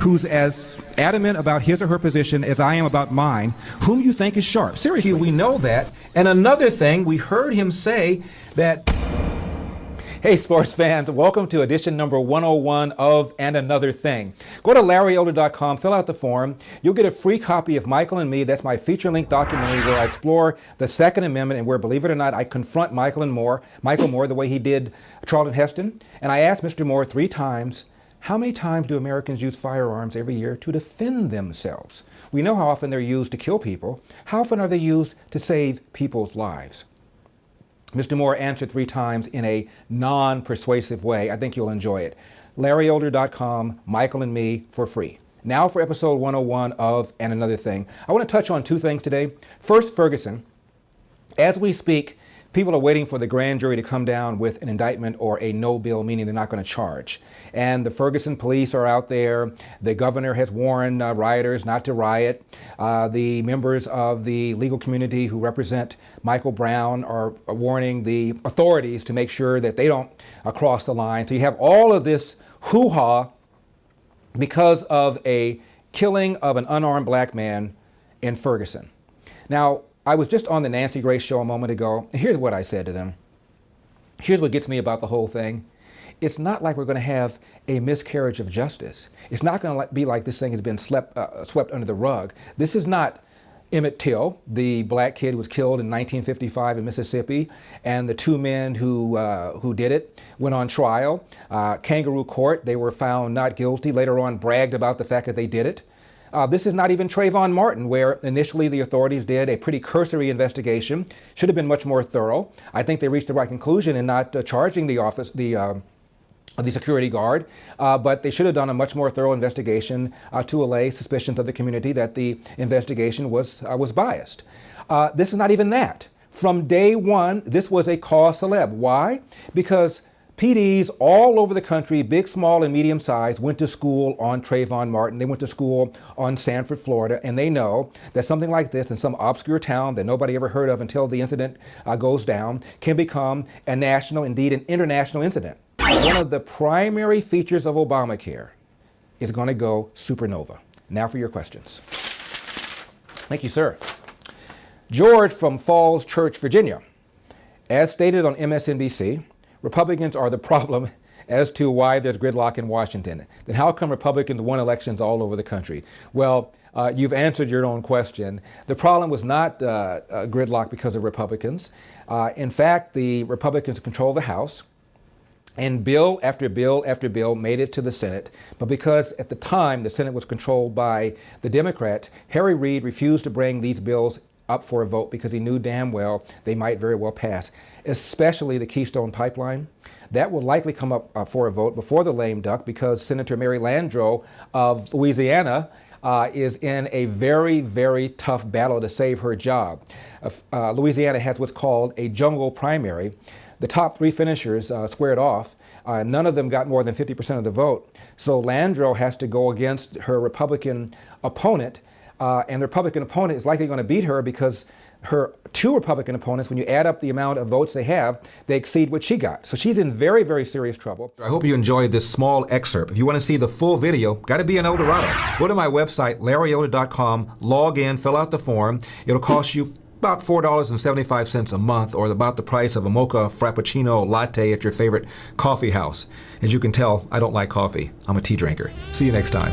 who's as adamant about his or her position as I am about mine, whom you think is sharp. Seriously, we know that. And another thing, we heard him say that... Hey, sports fans, welcome to edition number 101 of And Another Thing. Go to LarryElder.com, fill out the form. You'll get a free copy of Michael and Me. That's my feature-length documentary where I explore the Second Amendment and where, believe it or not, I confront Michael Moore the way he did Charlton Heston. And I asked Mr. Moore 3 times, how many times do Americans use firearms every year to defend themselves? We know how often they're used to kill people. How often are they used to save people's lives? Mr. Moore answered 3 times in a non-persuasive way. I think you'll enjoy it. LarryElder.com, Michael and Me for free. Now for episode 101 of And Another Thing. I want to touch on 2 things today. First, Ferguson. As we speak, people are waiting for the grand jury to come down with an indictment or a no bill, meaning they're not going to charge. And the Ferguson police are out there. The governor has warned rioters not to riot. The members of the legal community who represent Michael Brown are warning the authorities to make sure that they don't cross the line. So you have all of this hoo-ha because of a killing of an unarmed black man in Ferguson. Now, I was just on the Nancy Grace show a moment ago, and here's what I said to them. Here's what gets me about the whole thing. It's not like we're going to have a miscarriage of justice. It's not going to be like this thing has been swept under the rug. This is not Emmett Till, the black kid who was killed in 1955 in Mississippi, and the 2 men who did it went on trial. Kangaroo court, they were found not guilty, later on bragged about the fact that they did it. This is not even Trayvon Martin, where initially the authorities did a pretty cursory investigation. Should have been much more thorough. I think they reached the right conclusion in not charging the security guard, but they should have done a much more thorough investigation to allay suspicions of the community that the investigation was biased. This is not even that. From day one, this was a cause célèbre. Why? Because PDs all over the country, big, small, and medium sized, went to school on Trayvon Martin. They went to school on Sanford, Florida, and they know that something like this in some obscure town that nobody ever heard of until the incident goes down can become a national, indeed an international incident. One of the primary features of ObamaCare is going to go supernova. Now for your questions. Thank you, sir. George from Falls Church, Virginia. As stated on MSNBC, Republicans are the problem as to why there's gridlock in Washington. Then how come Republicans won elections all over the country? Well, you've answered your own question. The problem was not gridlock because of Republicans. In fact, the Republicans control the House. And bill after bill after bill made it to the Senate. But because at the time the Senate was controlled by the Democrats, Harry Reid refused to bring these bills up for a vote because he knew damn well they might very well pass, especially the Keystone Pipeline. That will likely come up for a vote before the lame duck because Senator Mary Landrieu of Louisiana is in a very, very tough battle to save her job. Louisiana has what's called a jungle primary. The top 3 finishers squared off. None of them got more than 50% of the vote. So Landrieu has to go against her Republican opponent, and the Republican opponent is likely going to beat her because her 2 Republican opponents, when you add up the amount of votes they have, they exceed what she got. So she's in very, very serious trouble. I hope you enjoyed this small excerpt. If you want to see the full video, got to be in El Dorado. Go to my website, LarryElder.com, log in, fill out the form. It'll cost you about $4.75 a month, or about the price of a mocha frappuccino latte at your favorite coffee house. As you can tell, I don't like coffee. I'm a tea drinker. See you next time.